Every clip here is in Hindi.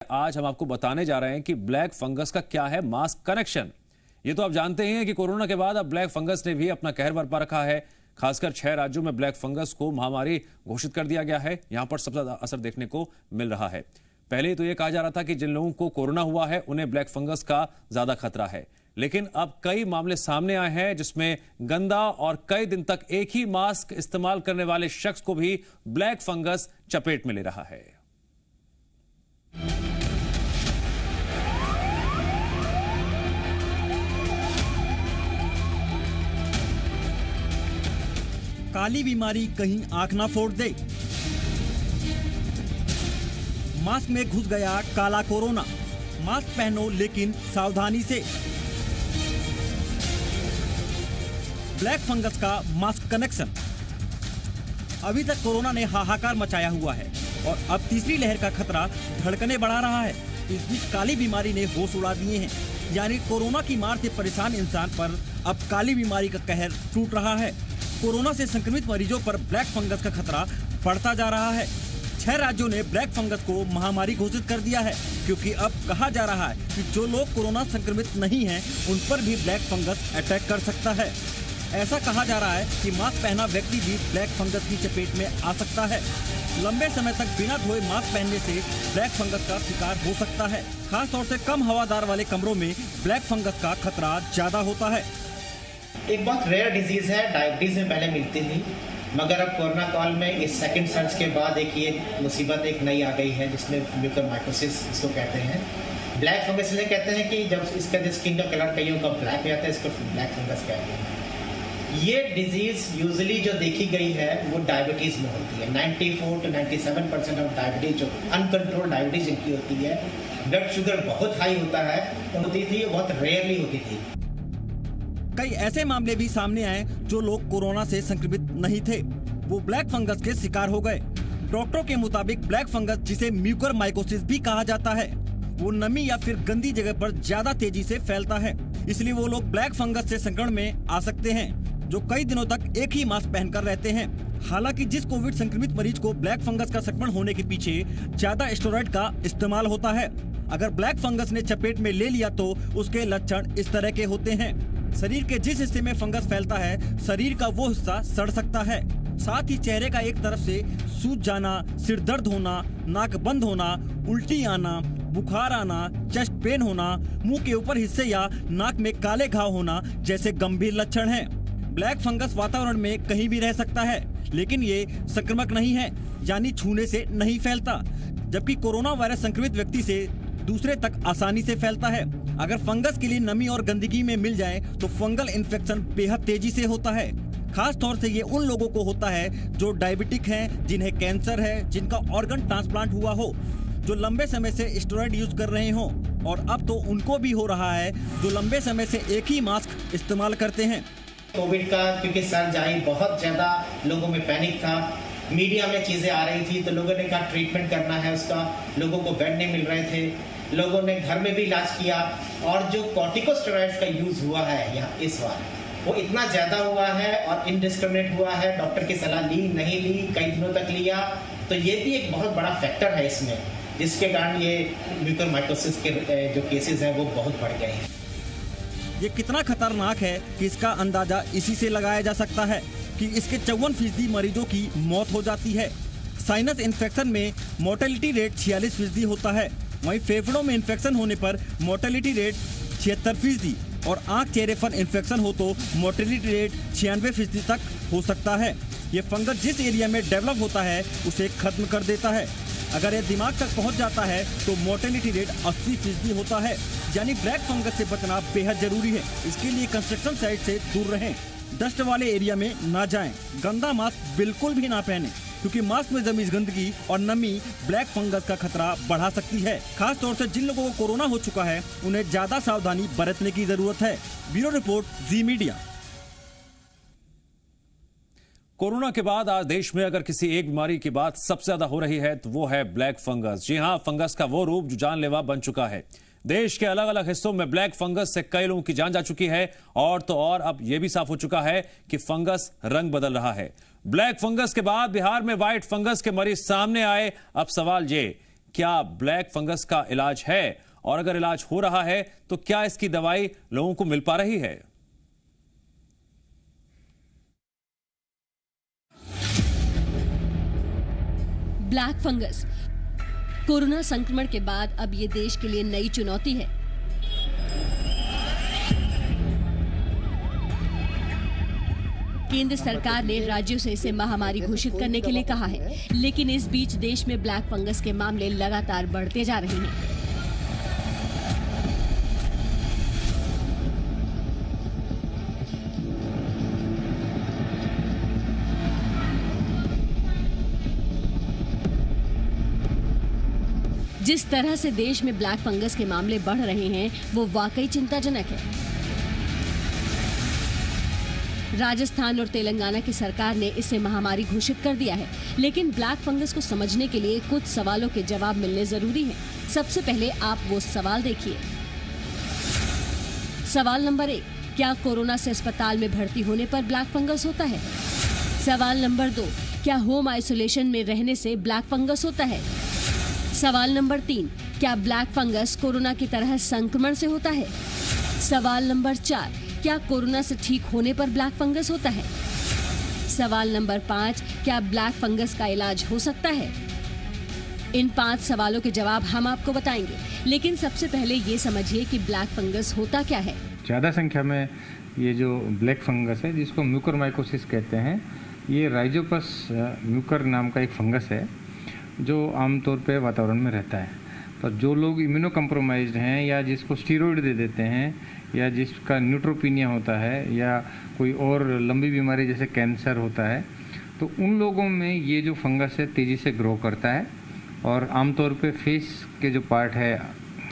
आज हम आपको बताने जा रहे हैं कि ब्लैक फंगस का क्या है मास कनेक्शन। ये तो आप जानते ही हैं कि कोरोना के बाद अब ब्लैक फंगस ने भी अपना कहर बरपा रखा है। खासकर 6 राज्यों में ब्लैक फंगस को महामारी घोषित कर दिया गया है। यहां पर सबसे ज्यादा असर देखने को मिल रहा है। पहले तो यह कहा जा रहा था कि जिन लोगों को कोरोना हुआ है उन्हें ब्लैक फंगस का ज्यादा खतरा है, लेकिन अब कई मामले सामने आए हैं जिसमें गंदा और कई दिन तक एक ही मास्क इस्तेमाल करने वाले शख्स को भी ब्लैक फंगस चपेट में ले रहा है। काली बीमारी कहीं आंख ना फोड़ दे। मास्क में घुस गया काला कोरोना। मास्क पहनो लेकिन सावधानी से। ब्लैक फंगस का मास्क कनेक्शन। अभी तक कोरोना ने हाहाकार मचाया हुआ है और अब तीसरी लहर का खतरा धड़कने बढ़ा रहा है। इस बीच काली बीमारी ने होश उड़ा दिए हैं, यानी कोरोना की मार से परेशान इंसान पर अब काली बीमारी का कहर टूट रहा है। कोरोना से संक्रमित मरीजों पर ब्लैक फंगस का खतरा बढ़ता जा रहा है। 6 राज्यों ने ब्लैक फंगस को महामारी घोषित कर दिया है, क्योंकि अब कहा जा रहा है कि जो लोग कोरोना संक्रमित नहीं हैं, उन पर भी ब्लैक फंगस अटैक कर सकता है। ऐसा कहा जा रहा है कि मास्क पहना व्यक्ति भी ब्लैक फंगस की चपेट में आ सकता है। लंबे समय तक बिना धोए मास्क पहनने से ब्लैक फंगस का शिकार हो सकता है। खास तौर से कम हवादार वाले कमरों में ब्लैक फंगस का खतरा ज्यादा होता है। एक बहुत रेयर डिजीज है, डायबिटीज में पहले मिलती थी, मगर अब कोरोना काल में इस सेकंड सर्ज के बाद एक ये मुसीबत एक नई आ गई है जिसमें म्यूकोरमाइकोसिस इसको कहते हैं। ब्लैक फंगस इसलिए कहते हैं कि जब इसका जो स्किन का कलर कईयों का ब्लैक हो जाता है, इसको ब्लैक फंगस कहते हैं। ये डिजीज यूजुअली जो देखी गई है वो डायबिटीज में होती है। 94 to 97% ऑफ डायबिटीज जो अनकंट्रोल डायबिटीज जिनकी होती है, ब्लड शुगर बहुत हाई होता है, होती थी, बहुत रेयरली होती थी। कई ऐसे मामले भी सामने आए जो लोग कोरोना से संक्रमित नहीं थे, वो ब्लैक फंगस के शिकार हो गए। डॉक्टरों के मुताबिक ब्लैक फंगस, जिसे म्यूकोरमाइकोसिस भी कहा जाता है, वो नमी या फिर गंदी जगह पर ज्यादा तेजी से फैलता है। इसलिए वो लोग ब्लैक फंगस से संक्रमण में आ सकते हैं जो कई दिनों तक एक ही मास्क पहनकर रहते हैं। हालांकि जिस कोविड संक्रमित मरीज को ब्लैक फंगस का संक्रमण होने के पीछे ज्यादा स्टेरॉइड का इस्तेमाल होता है। अगर ब्लैक फंगस ने चपेट में ले लिया तो उसके लक्षण इस तरह के होते हैं। शरीर के जिस हिस्से में फंगस फैलता है, शरीर का वो हिस्सा सड़ सकता है। साथ ही चेहरे का एक तरफ से सूज जाना, सिर दर्द होना, नाक बंद होना, उल्टी आना, बुखार आना, चेस्ट पेन होना, मुंह के ऊपर हिस्से या नाक में काले घाव होना जैसे गंभीर लक्षण हैं। ब्लैक फंगस वातावरण में कहीं भी रह सकता है, लेकिन ये संक्रमक नहीं है, यानी छूने से नहीं फैलता, जबकि कोरोना वायरस संक्रमित व्यक्ति से दूसरे तक आसानी से फैलता है। अगर फंगस के लिए नमी और गंदगी में मिल जाए तो फंगल इन्फेक्शन बेहद तेजी से होता है। खास तौर से ये उन लोगों को होता है जो डायबिटिक हैं, जिन्हें कैंसर है, जिनका ऑर्गन ट्रांसप्लांट हुआ हो, जो लंबे समय से स्टेरॉइड यूज कर रहे हो, और अब तो उनको भी हो रहा है जो लंबे समय से एक ही मास्क इस्तेमाल करते हैं। कोविड का क्योंकि सर्ज आई, बहुत ज्यादा लोगों में पैनिक था, मीडिया में चीजें आ रही थी, तो लोगों ने कहा ट्रीटमेंट करना है उसका। लोगों को बेड नहीं मिल रहे थे, लोगों ने घर में भी इलाज किया, और जो कॉर्टिकोस्टेरॉइड्स का यूज हुआ है यहाँ इस बार वो इतना ज्यादा हुआ है और इनडिस्क्रिमिनेट हुआ है। डॉक्टर की सलाह ली नहीं ली, कई दिनों तक लिया, तो ये भी एक बहुत बड़ा फैक्टर है इसमें, जिसके कारण ये म्यूकोरमाइकोसिस के जो केसेस हैं वो बहुत बढ़ गए हैं। ये कितना खतरनाक है कि इसका अंदाजा इसी से लगाया जा सकता है कि इसके 54% मरीजों की मौत हो जाती है। साइनस इन्फेक्शन में मोर्टेलिटी रेट 46% होता है, वहीं फेफड़ों में इन्फेक्शन होने पर मोर्टेलिटी रेट 76% और आंख चेहरे पर इन्फेक्शन हो तो मोर्टेलिटी रेट 96% तक हो सकता है। ये फंगस जिस एरिया में डेवलप होता है उसे खत्म कर देता है। अगर ये दिमाग तक पहुंच जाता है तो मोर्टेलिटी रेट 80% होता है। यानी ब्लैक फंगस से बचना बेहद जरूरी है। इसके लिए कंस्ट्रक्शन साइट से दूर रहें, डस्ट वाले एरिया में ना जाएं, गंदा मास्क बिल्कुल भी ना पहने, क्योंकि मास्क में जमी गंदगी और नमी ब्लैक फंगस का खतरा बढ़ा सकती है। खास तौर से जिन लोगों को कोरोना हो चुका है उन्हें ज्यादा सावधानी बरतने की जरूरत है। ब्यूरो रिपोर्ट, जी मीडिया। कोरोना के बाद आज देश में अगर किसी एक बीमारी की बात सबसे ज्यादा हो रही है तो वो है ब्लैक फंगस। जी हां, फंगस का वो रूप जो जानलेवा बन चुका है। देश के अलग अलग हिस्सों में ब्लैक फंगस से कई लोगों की जान जा चुकी है, और तो और अब यह भी साफ हो चुका है कि फंगस रंग बदल रहा है। ब्लैक फंगस के बाद बिहार में व्हाइट फंगस के मरीज सामने आए। अब सवाल ये क्या ब्लैक फंगस का इलाज है, और अगर इलाज हो रहा है तो क्या इसकी दवाई लोगों को मिल पा रही है? ब्लैक फंगस कोरोना संक्रमण के बाद अब ये देश के लिए नई चुनौती है। केंद्र सरकार ने राज्यों से इसे महामारी घोषित करने के लिए कहा है, लेकिन इस बीच देश में ब्लैक फंगस के मामले लगातार बढ़ते जा रहे हैं। जिस तरह से देश में ब्लैक फंगस के मामले बढ़ रहे हैं वो वाकई चिंताजनक है। राजस्थान और तेलंगाना की सरकार ने इसे महामारी घोषित कर दिया है, लेकिन ब्लैक फंगस को समझने के लिए कुछ सवालों के जवाब मिलने जरूरी हैं। सबसे पहले आप वो सवाल देखिए। सवाल नंबर 1, क्या कोरोना से अस्पताल में भर्ती होने पर ब्लैक फंगस होता है? सवाल नंबर 2, क्या होम आइसोलेशन में रहने से ब्लैक फंगस होता है? सवाल नंबर 3, क्या ब्लैक फंगस कोरोना की तरह संक्रमण से होता है? सवाल नंबर 4, क्या कोरोना से ठीक होने पर ब्लैक फंगस होता है? सवाल नंबर 5, क्या ब्लैक फंगस का इलाज हो सकता है? इन 5 सवालों के जवाब हम आपको बताएंगे, लेकिन सबसे पहले ये समझिए कि ब्लैक फंगस होता क्या है। ज़्यादा संख्या में ये जो ब्लैक फंगस है, जिसको म्यूकोरमाइकोसिस कहते हैं, ये राइजोपस म्यूकर नाम का एक फंगस है जो आमतौर पे वातावरण में रहता है। पर जो लोग इम्यूनो कम्प्रोमाइज्ड हैं या जिसको स्टीरॉयड दे देते हैं या जिसका न्यूट्रोपीनिया होता है या कोई और लंबी बीमारी जैसे कैंसर होता है, तो उन लोगों में ये जो फंगस है तेज़ी से ग्रो करता है और आमतौर पे फेस के जो पार्ट है,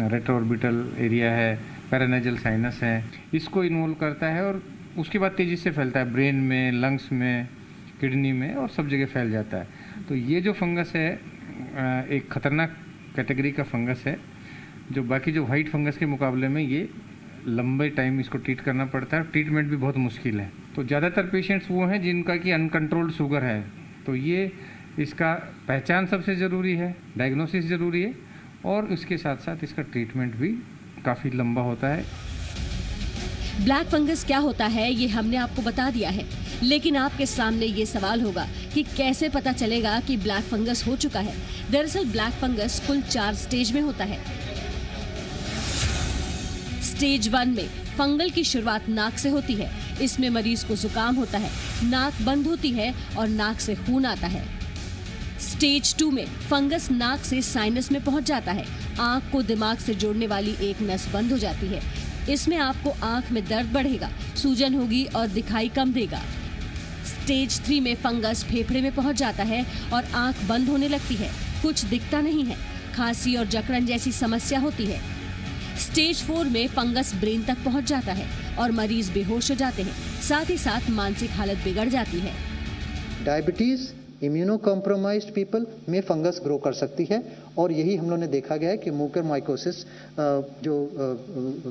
रेट्रोऑर्बिटल एरिया है, पैरानेजल साइनस है, इसको इन्वॉल्व करता है और उसके बाद तेज़ी से फैलता है ब्रेन में, लंग्स में, किडनी में और सब जगह फैल जाता है। तो ये जो फंगस है एक खतरनाक कैटेगरी का फंगस है, जो बाकी जो वाइट फंगस के मुकाबले में ये लंबे टाइम इसको ट्रीट करना पड़ता है। ट्रीटमेंट भी बहुत मुश्किल है। तो ज़्यादातर पेशेंट्स वो हैं जिनका कि अनकंट्रोल्ड शुगर है, तो ये इसका पहचान सबसे ज़रूरी है, डायग्नोसिस ज़रूरी है और इसके साथ साथ इसका ट्रीटमेंट भी काफ़ी लंबा होता है। ब्लैक फंगस क्या होता है ये हमने आपको बता दिया है, लेकिन आपके सामने ये सवाल होगा कि कैसे पता चलेगा कि ब्लैक फंगस हो चुका है। दरअसल ब्लैक फंगस कुल 4 स्टेज में होता है। स्टेज 1 में फंगल की शुरुआत नाक से होती है। इसमें मरीज को जुकाम होता है, नाक बंद होती है और नाक से खून आता है। स्टेज 2 में फंगस नाक से साइनस में पहुंच जाता है। आंख को दिमाग से जोड़ने वाली एक नस बंद हो जाती है। इसमें आपको आंख में दर्द बढ़ेगा, सूजन होगी और दिखाई कम देगा। स्टेज 3 में फंगस फेफड़े में पहुंच जाता है और आंख बंद होने लगती है, कुछ दिखता नहीं है, खांसी और जकड़न जैसी समस्या होती है। स्टेज 4 में फंगस ब्रेन तक पहुंच जाता है और मरीज बेहोश हो जाते हैं, साथ ही साथ मानसिक हालत बिगड़ जाती है। डायबिटीज, इम्यूनो कॉम्प्रोमाइज्ड पीपल में फंगस ग्रो कर सकती है और यही हम लोगों ने देखा गया है कि म्यूकोरमाइकोसिस जो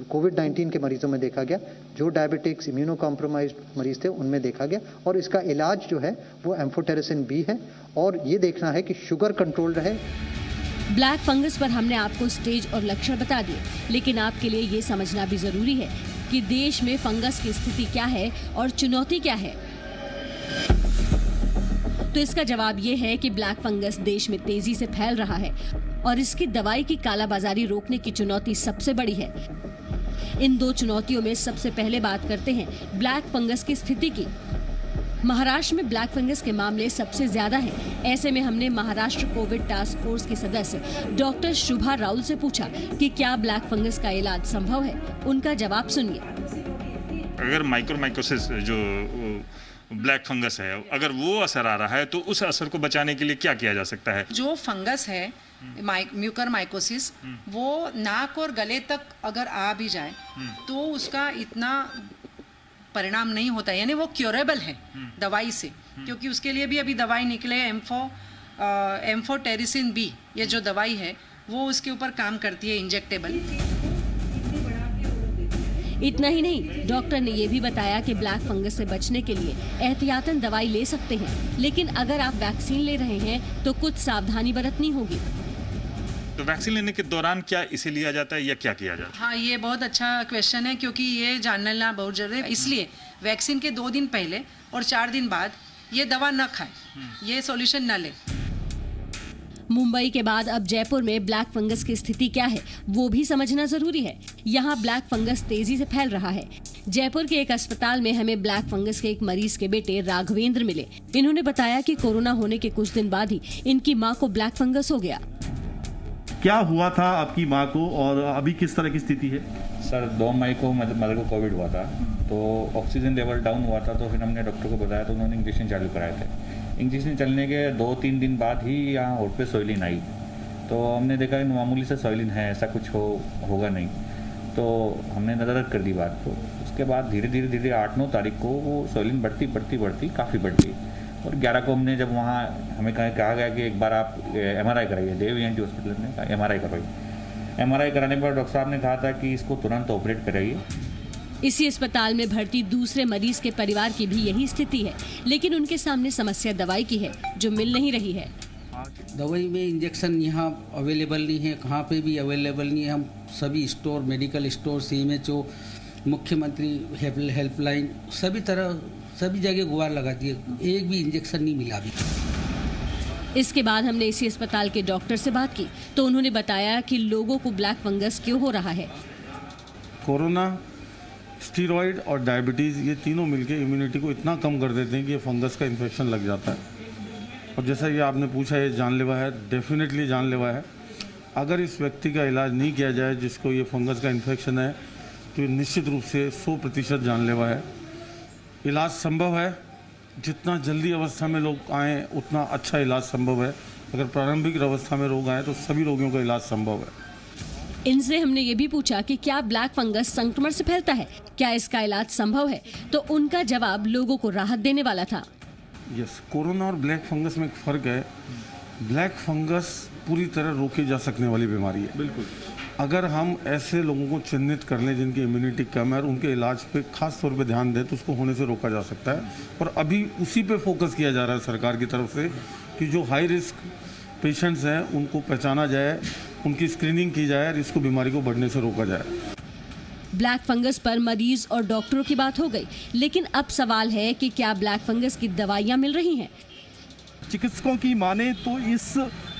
कोविड-19 के मरीजों में देखा गया, जो डायबिटिक्स, इम्यूनो कॉम्प्रोमाइज्ड मरीज थे उनमें देखा गया और इसका इलाज जो है वो एम्फोटेरिसिन बी है और ये देखना है कि शुगर कंट्रोल रहे। ब्लैक फंगस पर हमने आपको स्टेज और लक्षण बता दिए, लेकिन आपके लिए ये समझना भी जरूरी है कि देश में फंगस की स्थिति क्या है और चुनौती क्या है। तो इसका जवाब ये है कि ब्लैक फंगस देश में तेजी से फैल रहा है और इसकी दवाई की कालाबाजारी रोकने की चुनौती सबसे बड़ी है। इन 2 चुनौतियों में सबसे पहले बात करते हैं ब्लैक फंगस की स्थिति की। महाराष्ट्र में ब्लैक फंगस के मामले सबसे ज्यादा हैं। ऐसे में हमने महाराष्ट्र कोविड टास्क फोर्स की सदस्य डॉक्टर शुभा राउल से पूछा कि क्या ब्लैक फंगस का इलाज संभव है। उनका जवाब सुनिए। अगर माइक्रोमाइकोसिस जो ब्लैक फंगस है, अगर वो असर आ रहा है तो उस असर को बचाने के लिए क्या किया जा सकता है? जो फंगस है म्यूकोरमाइकोसिस, वो नाक और गले तक अगर आ भी जाए तो उसका इतना परिणाम नहीं होता है, यानी वो क्योरेबल है दवाई से, क्योंकि उसके लिए भी अभी दवाई निकले एम्फोटेरिसिन बी, ये जो दवाई है वो उसके ऊपर काम करती है, इंजेक्टेबल। इतना ही नहीं, डॉक्टर ने ये भी बताया कि ब्लैक फंगस से बचने के लिए एहतियातन दवाई ले सकते हैं, लेकिन अगर आप वैक्सीन ले रहे हैं तो कुछ सावधानी बरतनी होगी। तो वैक्सीन लेने के दौरान क्या इसे लिया जाता है या क्या किया जाता है? हाँ, ये बहुत अच्छा क्वेश्चन है, क्योंकि ये जानना बहुत जरूरी है। इसलिए वैक्सीन के 2 दिन पहले और 4 दिन बाद ये दवा न खाएं, ये सॉल्यूशन न लें। मुंबई के बाद अब जयपुर में ब्लैक फंगस की स्थिति क्या है वो भी समझना जरूरी है। यहाँ ब्लैक फंगस तेजी से फैल रहा है। जयपुर के एक अस्पताल में हमें ब्लैक फंगस के एक मरीज के बेटे राघवेंद्र मिले। इन्होंने बताया कि कोरोना होने के कुछ दिन बाद ही इनकी मां को ब्लैक फंगस हो गया। क्या हुआ था आपकी मां को और अभी किस तरह की स्थिति है? सर 2 मई को मदर को कोविड हुआ था, तो ऑक्सीजन लेवल डाउन हुआ था, तो फिर हमने डॉक्टर को बताया तो उन्होंने इंजेक्शन चालू कराए थे। इंजेक्शन चलने के 2-3 दिन बाद ही यहाँ होठ पे सोइलिन आई, तो हमने देखा कि मामूली से सोइलिन है, ऐसा कुछ होगा नहीं, तो हमने नज़रअंदाज कर दी बात को। उसके बाद धीरे धीरे 8-9 तारीख को वो सोइलिन बढ़ती काफ़ी बढ़ गई, और 11 को हमने जब वहाँ हमें कहा गया कि एक बार आप MRI कराइए, देव ENT हॉस्पिटल में MRI करवाइए। MRI कराने पर डॉक्टर साहब ने कहा था कि इसको तुरंत ऑपरेट कराइए। इसी अस्पताल में भर्ती दूसरे मरीज के परिवार की भी यही स्थिति है, लेकिन उनके सामने समस्या दवाई की है जो मिल नहीं रही है। दवाई में इंजेक्शन यहाँ अवेलेबल नहीं है, कहाँ पे भी अवेलेबल नहीं है। हम सभी स्टोर, मेडिकल स्टोर, CMHO, मुख्यमंत्री हेल्पलाइन, सभी जगह गुहार लगा दिए, एक भी इंजेक्शन नहीं मिला अभी। इसके बाद हमने इसी अस्पताल के डॉक्टर से बात की तो उन्होंने बताया कि लोगों को ब्लैक फंगस क्यों हो रहा है। कोरोना, स्टीरॉयड और डायबिटीज़, ये तीनों मिलके इम्यूनिटी को इतना कम कर देते हैं कि ये फंगस का इन्फेक्शन लग जाता है। और जैसा कि आपने पूछा, ये जानलेवा है, डेफिनेटली जानलेवा है। अगर इस व्यक्ति का इलाज नहीं किया जाए जिसको ये फंगस का इन्फेक्शन है, तो ये निश्चित रूप से 100% जानलेवा है। इलाज संभव है, जितना जल्दी अवस्था में लोग आएँ उतना अच्छा इलाज संभव है। अगर प्रारंभिक अवस्था में रोग आए तो सभी रोगियों का इलाज संभव है। इनसे हमने ये भी पूछा कि क्या ब्लैक फंगस संक्रमण से फैलता है, क्या इसका इलाज संभव है, तो उनका जवाब लोगों को राहत देने वाला था। यस, कोरोना और ब्लैक फंगस में एक फ़र्क है। ब्लैक फंगस पूरी तरह रोकी जा सकने वाली बीमारी है। बिल्कुल, अगर हम ऐसे लोगों को चिन्हित कर लें जिनकी इम्यूनिटी कम है और उनके इलाज पे खास तौर पे ध्यान दें तो उसको होने से रोका जा सकता है। और अभी उसी पे फोकस किया जा रहा है सरकार की तरफ से कि जो हाई रिस्क पेशेंट्स हैं उनको पहचाना जाए, उनकी स्क्रीनिंग की जाए और इसको बीमारी को बढ़ने से रोका जाए। ब्लैक फंगस पर मरीज और डॉक्टरों की बात हो गई, लेकिन अब सवाल है कि क्या ब्लैक फंगस की दवाइयां मिल रही हैं? चिकित्सकों की माने तो इस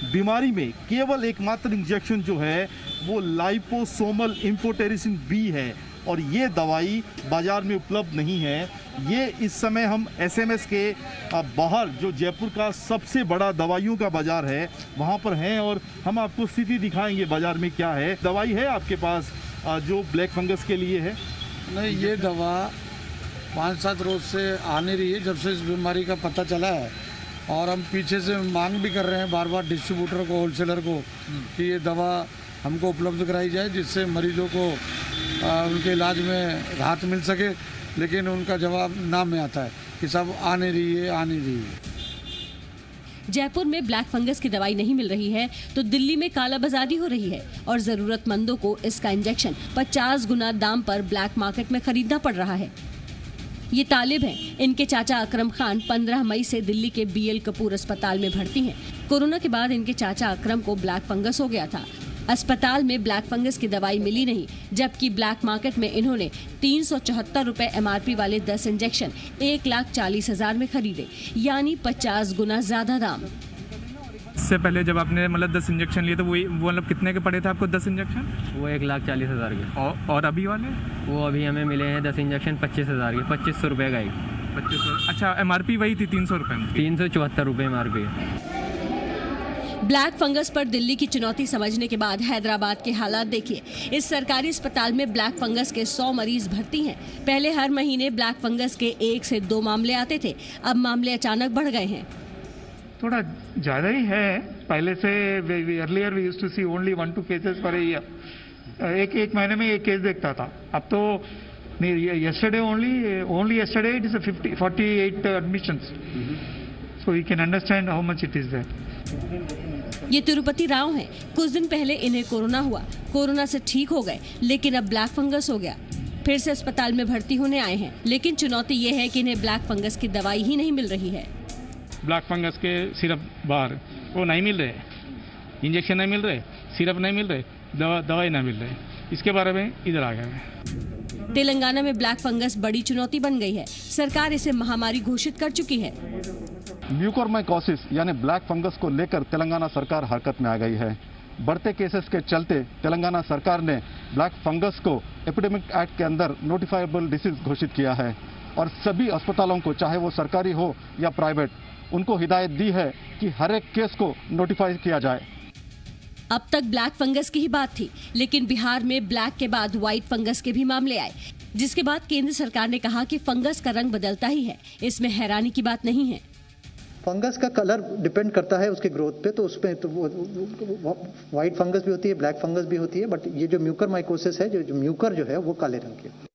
बीमारी में केवल एकमात्र इंजेक्शन जो है वो लाइपोसोमल इम्पोटेरिसिन बी है, और ये दवाई बाजार में उपलब्ध नहीं है। ये इस समय हम SMS के बाहर, जो जयपुर का सबसे बड़ा दवाइयों का बाजार है, वहाँ पर हैं और हम आपको स्थिति दिखाएंगे बाजार में क्या है। दवाई है आपके पास जो ब्लैक फंगस के लिए है? नहीं, ये दवा 5-7 रोज से आ नहीं रही है जब से इस बीमारी का पता चला है, और हम पीछे से मांग भी कर रहे हैं बार बार डिस्ट्रीब्यूटर को, होलसेलर को, कि ये दवा हमको उपलब्ध कराई जाए जिससे मरीजों को उनके इलाज में राहत मिल सके। लेकिन उनका जवाब ना में आता है कि सब आ नहीं रही है। जयपुर में ब्लैक फंगस की दवाई नहीं मिल रही है तो दिल्ली में कालाबाजारी हो रही है और जरूरतमंदों को इसका इंजेक्शन 50 गुना दाम पर ब्लैक मार्केट में खरीदना पड़ रहा है। ये तालिब हैं। इनके चाचा अकरम खान 15 मई से दिल्ली के BL कपूर अस्पताल में भर्ती हैं। कोरोना के बाद इनके चाचा अकरम को ब्लैक फंगस हो गया था। अस्पताल में ब्लैक फंगस की दवाई मिली नहीं, जबकि ब्लैक मार्केट में इन्होंने 374 रुपए MRP वाले 10 इंजेक्शन 1,40,000 में खरीदे, यानी 50 गुना ज्यादा दाम। इससे पहले जब आपने 10 इंजेक्शन लिए तो वो मतलब कितने के पड़े थे आपको 10 इंजेक्शन? वो 1,40,000 के। और अभी वाले? वो अभी हमें मिले हैं 10 इंजेक्शन 25,000 के, 2500 रुपये का एक। 2500? अच्छा, MRP वही थी 300 रुपये में? 374 रुपये MRP। ब्लैक फंगस पर दिल्ली की चुनौती समझने के बाद हैदराबाद के हालात देखिए। इस सरकारी अस्पताल में ब्लैक फंगस के 100 मरीज भर्ती हैं। पहले हर महीने ब्लैक फंगस के 1 से 2 मामले आते थे, अब मामले अचानक बढ़ गए हैं। थोड़ा ज़्यादा ही है। पहले से earlier we used to see only 1-2 cases per year. एक महीने में 1 केस देखता था, अब तो yesterday only yesterday it is 48 admissions. So you can understand how much it is there. ये तिरुपति राव हैं। कुछ दिन पहले इन्हें कोरोना हुआ, कोरोना से ठीक हो गए, लेकिन अब ब्लैक फंगस हो गया। फिर से अस्पताल में भर्ती होने आए हैं, लेकिन चुनौती ये है कि इन्हें ब्लैक फंगस की दवाई ही नहीं मिल रही है। ब्लैक फंगस के सिरप बाहर वो नहीं मिल रहे, इंजेक्शन नहीं मिल रहे, सिरप नहीं मिल रहे, दवाई नहीं मिल रही, इसके बारे में इधर आ गया मैं। तेलंगाना में ब्लैक फंगस बड़ी चुनौती बन गई है। सरकार इसे महामारी घोषित कर चुकी है। म्यूकोरमाइकोसिस यानी ब्लैक फंगस को लेकर तेलंगाना सरकार हरकत में आ गई है। बढ़ते केसेस के चलते तेलंगाना सरकार ने ब्लैक फंगस को एपिडेमिक एक्ट के अंदर नोटिफाइबल डिसीज घोषित किया है और सभी अस्पतालों को, चाहे वो सरकारी हो या प्राइवेट, उनको हिदायत दी है कि हर एक केस को नोटिफाई किया जाए। अब तक ब्लैक फंगस की ही बात थी, लेकिन बिहार में ब्लैक के बाद व्हाइट फंगस के भी मामले आए, जिसके बाद केंद्र सरकार ने कहा कि फंगस का रंग बदलता ही है, इसमें हैरानी की बात नहीं है। फंगस का कलर डिपेंड करता है उसके ग्रोथ पे, तो उसमें तो व्हाइट फंगस भी होती है, ब्लैक फंगस भी होती है, बट ये जो म्यूकर माइकोसिस है, जो म्यूकर जो है वो काले रंग की है।